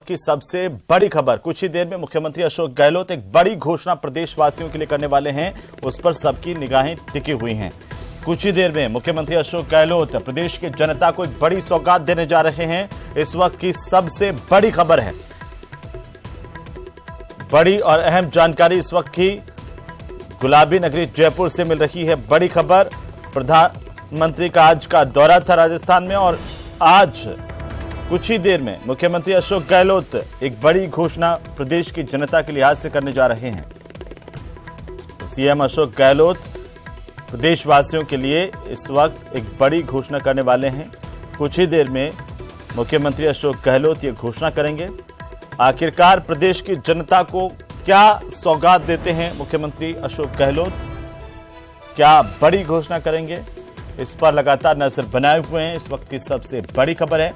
की सबसे बड़ी खबर। कुछ ही देर में मुख्यमंत्री अशोक गहलोत एक बड़ी घोषणा प्रदेशवासियों के लिए करने वाले हैं, उस पर सबकी निगाहें टिकी हुई हैं। कुछ ही देर में मुख्यमंत्री अशोक गहलोत प्रदेश की जनता को एक बड़ी सौगात देने जा रहे हैं। इस वक्त की सबसे बड़ी खबर है, बड़ी और अहम जानकारी इस वक्त की गुलाबी नगरी जयपुर से मिल रही है। बड़ी खबर, प्रधानमंत्री का आज का दौरा था राजस्थान में और आज कुछ ही देर में मुख्यमंत्री अशोक गहलोत एक बड़ी घोषणा प्रदेश की जनता के लिहाज से करने जा रहे हैं। तो सीएम अशोक गहलोत प्रदेशवासियों के लिए इस वक्त एक बड़ी घोषणा करने वाले हैं। कुछ ही देर में मुख्यमंत्री अशोक गहलोत ये घोषणा करेंगे। आखिरकार प्रदेश की जनता को क्या सौगात देते हैं मुख्यमंत्री अशोक गहलोत, क्या बड़ी घोषणा करेंगे, इस पर लगातार नजर बनाए हुए हैं। इस वक्त की सबसे बड़ी खबर है,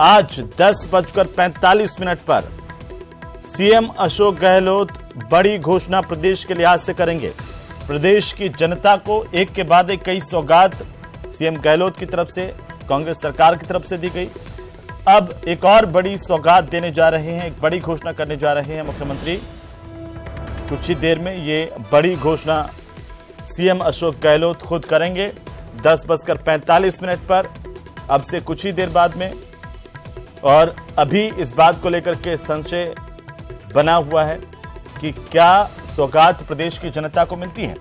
आज 10:45 पर सीएम अशोक गहलोत बड़ी घोषणा प्रदेश के लिहाज से करेंगे। प्रदेश की जनता को एक के बाद एक कई सौगात सीएम गहलोत की तरफ से, कांग्रेस सरकार की तरफ से दी गई। अब एक और बड़ी सौगात देने जा रहे हैं, एक बड़ी घोषणा करने जा रहे हैं मुख्यमंत्री। कुछ ही देर में ये बड़ी घोषणा सीएम अशोक गहलोत खुद करेंगे 10:45 पर, अब से कुछ ही देर बाद में। और अभी इस बात को लेकर के संशय बना हुआ है कि क्या सौगात प्रदेश की जनता को मिलती है,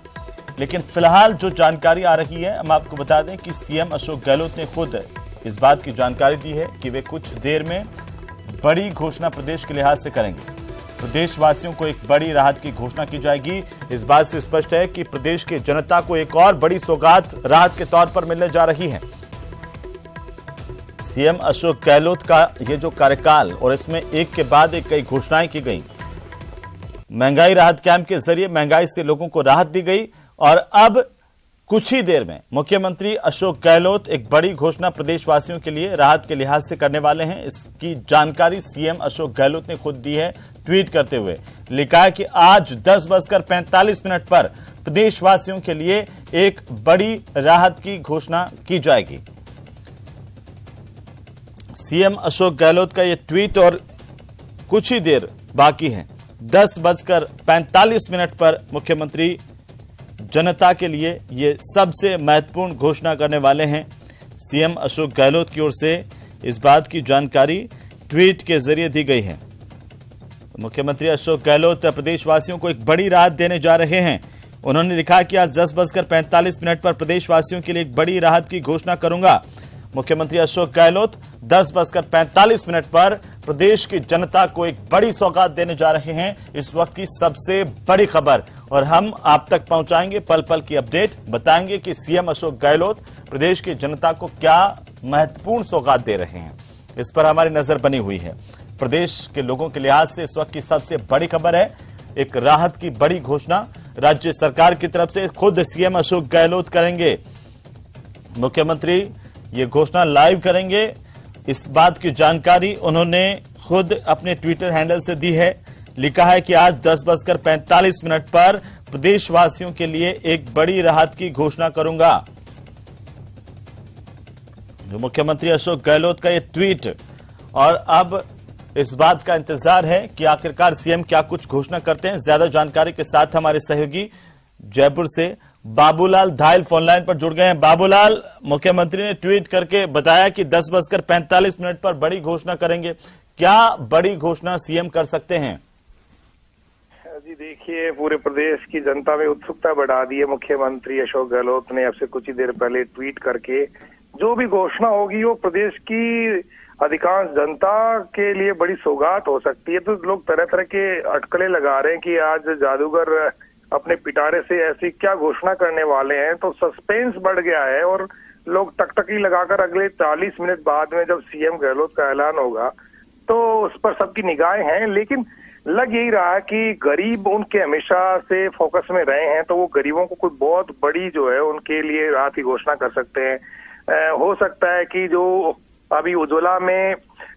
लेकिन फिलहाल जो जानकारी आ रही है, हम आपको बता दें कि सीएम अशोक गहलोत ने खुद इस बात की जानकारी दी है कि वे कुछ देर में बड़ी घोषणा प्रदेश के लिहाज से करेंगे। प्रदेशवासियों को एक बड़ी राहत की घोषणा की जाएगी। इस बात से स्पष्ट है कि प्रदेश की जनता को एक और बड़ी सौगात राहत के तौर पर मिलने जा रही है। सीएम अशोक गहलोत का ये जो कार्यकाल और इसमें एक के बाद एक कई घोषणाएं की गई, महंगाई राहत कैंप के जरिए महंगाई से लोगों को राहत दी गई और अब कुछ ही देर में मुख्यमंत्री अशोक गहलोत एक बड़ी घोषणा प्रदेशवासियों के लिए राहत के लिहाज से करने वाले हैं। इसकी जानकारी सीएम अशोक गहलोत ने खुद दी है, ट्वीट करते हुए लिखा है कि आज 10:45 पर प्रदेशवासियों के लिए एक बड़ी राहत की घोषणा की जाएगी। सीएम अशोक गहलोत का यह ट्वीट और कुछ ही देर बाकी है, 10:45 पर मुख्यमंत्री जनता के लिए ये सबसे महत्वपूर्ण घोषणा करने वाले हैं। सीएम अशोक गहलोत की ओर से इस बात की जानकारी ट्वीट के जरिए दी गई है। मुख्यमंत्री अशोक गहलोत प्रदेशवासियों को एक बड़ी राहत देने जा रहे हैं। उन्होंने लिखा कि आज 10:45 पर प्रदेशवासियों के लिए एक बड़ी राहत की घोषणा करूंगा। मुख्यमंत्री अशोक गहलोत 10:45 पर प्रदेश की जनता को एक बड़ी सौगात देने जा रहे हैं। इस वक्त की सबसे बड़ी खबर, और हम आप तक पहुंचाएंगे पल पल की अपडेट, बताएंगे कि सीएम अशोक गहलोत प्रदेश की जनता को क्या महत्वपूर्ण सौगात दे रहे हैं। इस पर हमारी नजर बनी हुई है। प्रदेश के लोगों के लिहाज से इस वक्त की सबसे बड़ी खबर है, एक राहत की बड़ी घोषणा राज्य सरकार की तरफ से खुद सीएम अशोक गहलोत करेंगे। मुख्यमंत्री ये घोषणा लाइव करेंगे। इस बात की जानकारी उन्होंने खुद अपने ट्विटर हैंडल से दी है। लिखा है कि आज 10:45 पर प्रदेशवासियों के लिए एक बड़ी राहत की घोषणा करूंगा। मुख्यमंत्री अशोक गहलोत का ये ट्वीट, और अब इस बात का इंतजार है कि आखिरकार सीएम क्या कुछ घोषणा करते हैं। ज्यादा जानकारी के साथ हमारे सहयोगी जयपुर से बाबूलाल धायल फोनलाइन पर जुड़ गए हैं। बाबूलाल, मुख्यमंत्री ने ट्वीट करके बताया कि 10:45 पर बड़ी घोषणा करेंगे, क्या बड़ी घोषणा सीएम कर सकते हैं? जी देखिए, पूरे प्रदेश की जनता में उत्सुकता बढ़ा दी है। मुख्यमंत्री अशोक गहलोत ने अब से कुछ ही देर पहले ट्वीट करके जो भी घोषणा होगी वो प्रदेश की अधिकांश जनता के लिए बड़ी सौगात हो सकती है। तो लोग तरह तरह के अटकलें लगा रहे हैं कि आज जादूगर अपने पिटारे से ऐसी क्या घोषणा करने वाले हैं। तो सस्पेंस बढ़ गया है और लोग टकटकी लगाकर अगले 40 मिनट बाद में जब सीएम गहलोत का ऐलान होगा तो उस पर सबकी निगाहें हैं। लेकिन लग यही रहा है कि गरीब उनके हमेशा से फोकस में रहे हैं, तो वो गरीबों को कोई बहुत बड़ी जो है उनके लिए राहत की घोषणा कर सकते हैं। हो सकता है कि जो अभी उज्ज्वला में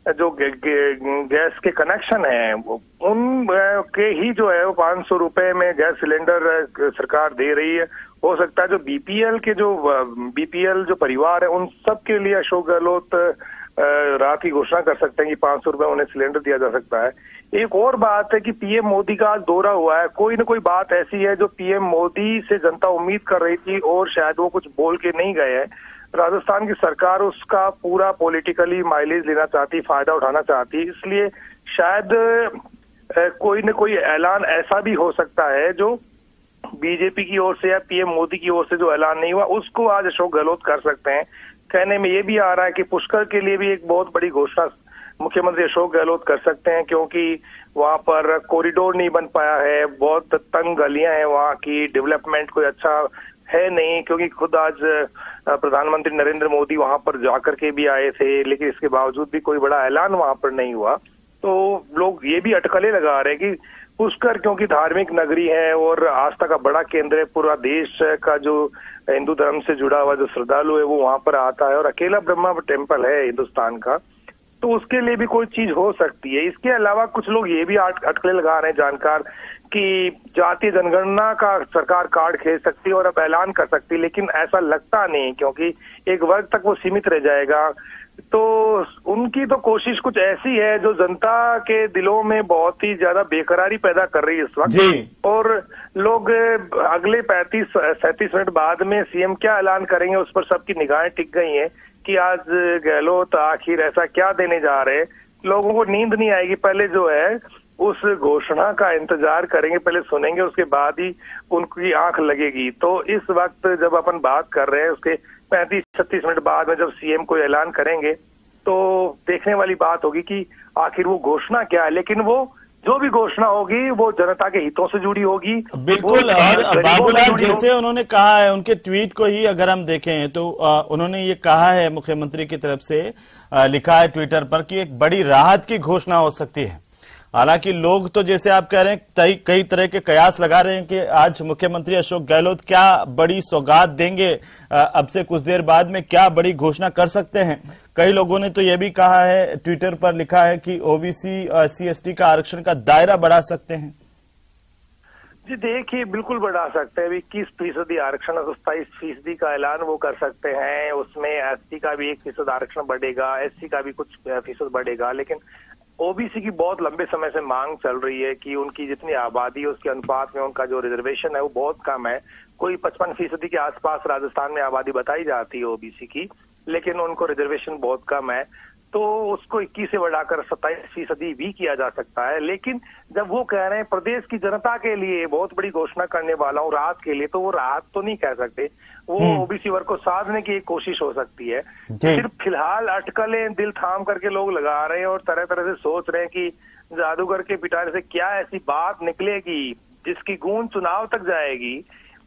जो गैस के कनेक्शन है उन के ही जो है वो 500 रुपए में गैस सिलेंडर सरकार दे रही है। हो सकता है जो बीपीएल जो परिवार है उन सब के लिए अशोक गहलोत रात की घोषणा कर सकते हैं कि 500 रुपए उन्हें सिलेंडर दिया जा सकता है। एक और बात है कि पीएम मोदी का आज दौरा हुआ है, कोई न कोई बात ऐसी है जो पीएम मोदी से जनता उम्मीद कर रही थी और शायद वो कुछ बोल के नहीं गए हैं। राजस्थान की सरकार उसका पूरा पॉलिटिकली माइलेज लेना चाहती, फायदा उठाना चाहती, इसलिए शायद कोई न कोई ऐलान ऐसा भी हो सकता है जो बीजेपी की ओर से या पीएम मोदी की ओर से जो ऐलान नहीं हुआ उसको आज अशोक गहलोत कर सकते हैं। कहने में ये भी आ रहा है कि पुष्कर के लिए भी एक बहुत बड़ी घोषणा मुख्यमंत्री अशोक गहलोत कर सकते हैं, क्योंकि वहां पर कॉरिडोर नहीं बन पाया है, बहुत तंग गलियां हैं, वहां की डेवलपमेंट कोई अच्छा है नहीं, क्योंकि खुद आज प्रधानमंत्री नरेंद्र मोदी वहां पर जाकर के भी आए थे, लेकिन इसके बावजूद भी कोई बड़ा ऐलान वहां पर नहीं हुआ। तो लोग ये भी अटकलें लगा रहे हैं कि पुष्कर क्योंकि धार्मिक नगरी है और आस्था का बड़ा केंद्र है, पूरा देश का जो हिंदू धर्म से जुड़ा हुआ जो श्रद्धालु है वो वहां पर आता है और अकेला ब्रह्मा टेम्पल है हिंदुस्तान का, तो उसके लिए भी कोई चीज हो सकती है। इसके अलावा कुछ लोग ये भी अटकलें लगा रहे हैं जानकार कि जातीय जनगणना का सरकार कार्ड खेल सकती है और अब ऐलान कर सकती है, लेकिन ऐसा लगता नहीं, क्योंकि एक वर्ग तक वो सीमित रह जाएगा। तो उनकी तो कोशिश कुछ ऐसी है जो जनता के दिलों में बहुत ही ज्यादा बेकरारी पैदा कर रही है इस वक्त, और लोग अगले 35-37 मिनट बाद में सीएम क्या ऐलान करेंगे उस पर सबकी निगाहें टिक गई हैं कि आज गहलोत आखिर ऐसा क्या देने जा रहे हैं। लोगों को नींद नहीं आएगी, पहले जो है उस घोषणा का इंतजार करेंगे, पहले सुनेंगे, उसके बाद ही उनकी आंख लगेगी। तो इस वक्त जब अपन बात कर रहे हैं उसके 35-36 मिनट बाद में जब सीएम कोई ऐलान करेंगे तो देखने वाली बात होगी कि आखिर वो घोषणा क्या है, लेकिन वो जो भी घोषणा होगी वो जनता के हितों से जुड़ी होगी। बिल्कुल। और बाबूलाल, जैसे उन्होंने कहा है, उनके ट्वीट को ही अगर हम देखें तो उन्होंने ये कहा है, मुख्यमंत्री की तरफ से लिखा है ट्विटर पर कि एक बड़ी राहत की घोषणा हो सकती है। हालांकि लोग तो जैसे आप कह रहे हैं कई तरह के कयास लगा रहे हैं कि आज मुख्यमंत्री अशोक गहलोत क्या बड़ी सौगात देंगे, अब से कुछ देर बाद में क्या बड़ी घोषणा कर सकते हैं। कई लोगों ने तो यह भी कहा है, ट्विटर पर लिखा है कि ओबीसी SC/ST का आरक्षण का दायरा बढ़ा सकते हैं। जी देखिए, बिल्कुल बढ़ा सकते हैं। 21% आरक्षण, 27% का ऐलान वो कर सकते हैं। उसमें SC का भी 1% आरक्षण बढ़ेगा, SC का भी कुछ फीसद बढ़ेगा, लेकिन ओबीसी की बहुत लंबे समय से मांग चल रही है कि उनकी जितनी आबादी है उसके अनुपात में उनका जो रिजर्वेशन है वो बहुत कम है। कोई 55% के आसपास राजस्थान में आबादी बताई जाती है ओबीसी की, लेकिन उनको रिजर्वेशन बहुत कम है। तो उसको 21 से बढ़ाकर 27% भी किया जा सकता है। लेकिन जब वो कह रहे हैं प्रदेश की जनता के लिए बहुत बड़ी घोषणा करने वाला हूँ राहत के लिए, तो वो राहत तो नहीं कह सकते, वो ओबीसी वर्ग को साधने की एक कोशिश हो सकती है। सिर्फ फिलहाल अटकलें दिल थाम करके लोग लगा रहे हैं और तरह तरह से सोच रहे हैं कि जादूगर के पिटारे से क्या ऐसी बात निकलेगी जिसकी गूंज चुनाव तक जाएगी।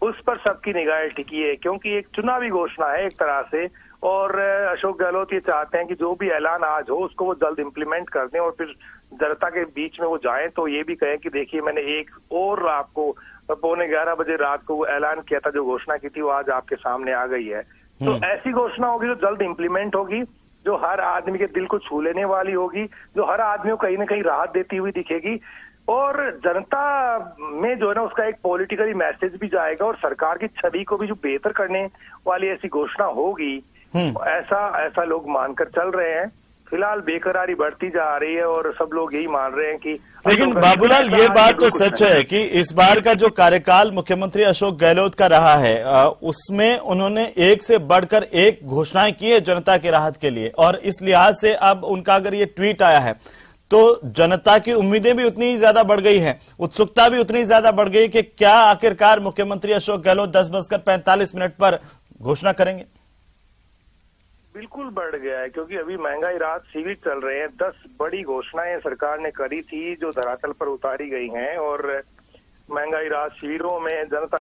उस पर सबकी निगाहें टिकी है, क्योंकि एक चुनावी घोषणा है एक तरह से, और अशोक गहलोत ये चाहते हैं कि जो भी ऐलान आज हो उसको वो जल्द इम्प्लीमेंट कर दें और फिर जनता के बीच में वो जाएं तो ये भी कहें कि देखिए मैंने एक और रात को 11:15 बजे रात को वो ऐलान किया था, जो घोषणा की थी वो आज आपके सामने आ गई है। तो ऐसी घोषणा होगी जो जल्द इम्प्लीमेंट होगी, जो हर आदमी के दिल को छू लेने वाली होगी, जो हर आदमी को कहीं ना कहीं राहत देती हुई दिखेगी, और जनता में जो है ना उसका एक पॉलिटिकली मैसेज भी जाएगा और सरकार की छवि को भी जो बेहतर करने वाली ऐसी घोषणा होगी, ऐसा लोग मानकर चल रहे हैं। फिलहाल बेकरारी बढ़ती जा रही है और सब लोग यही मान रहे हैं कि, लेकिन बाबूलाल ये बात तो सच है कि इस बार का जो कार्यकाल मुख्यमंत्री अशोक गहलोत का रहा है उसमें उन्होंने एक से बढ़कर एक घोषणाएं की है जनता की राहत के लिए, और इस लिहाज से अब उनका अगर ये ट्वीट आया है तो जनता की उम्मीदें भी उतनी ही ज्यादा बढ़ गई है, उत्सुकता भी उतनी ज्यादा बढ़ गई कि क्या आखिरकार मुख्यमंत्री अशोक गहलोत 10:45 पर घोषणा करेंगे। बिल्कुल बढ़ गया है, क्योंकि अभी महंगाई राहत शिविर चल रहे हैं। 10 बड़ी घोषणाएं सरकार ने करी थी जो धरातल पर उतारी गई हैं, और महंगाई राहत शिविरों में जनता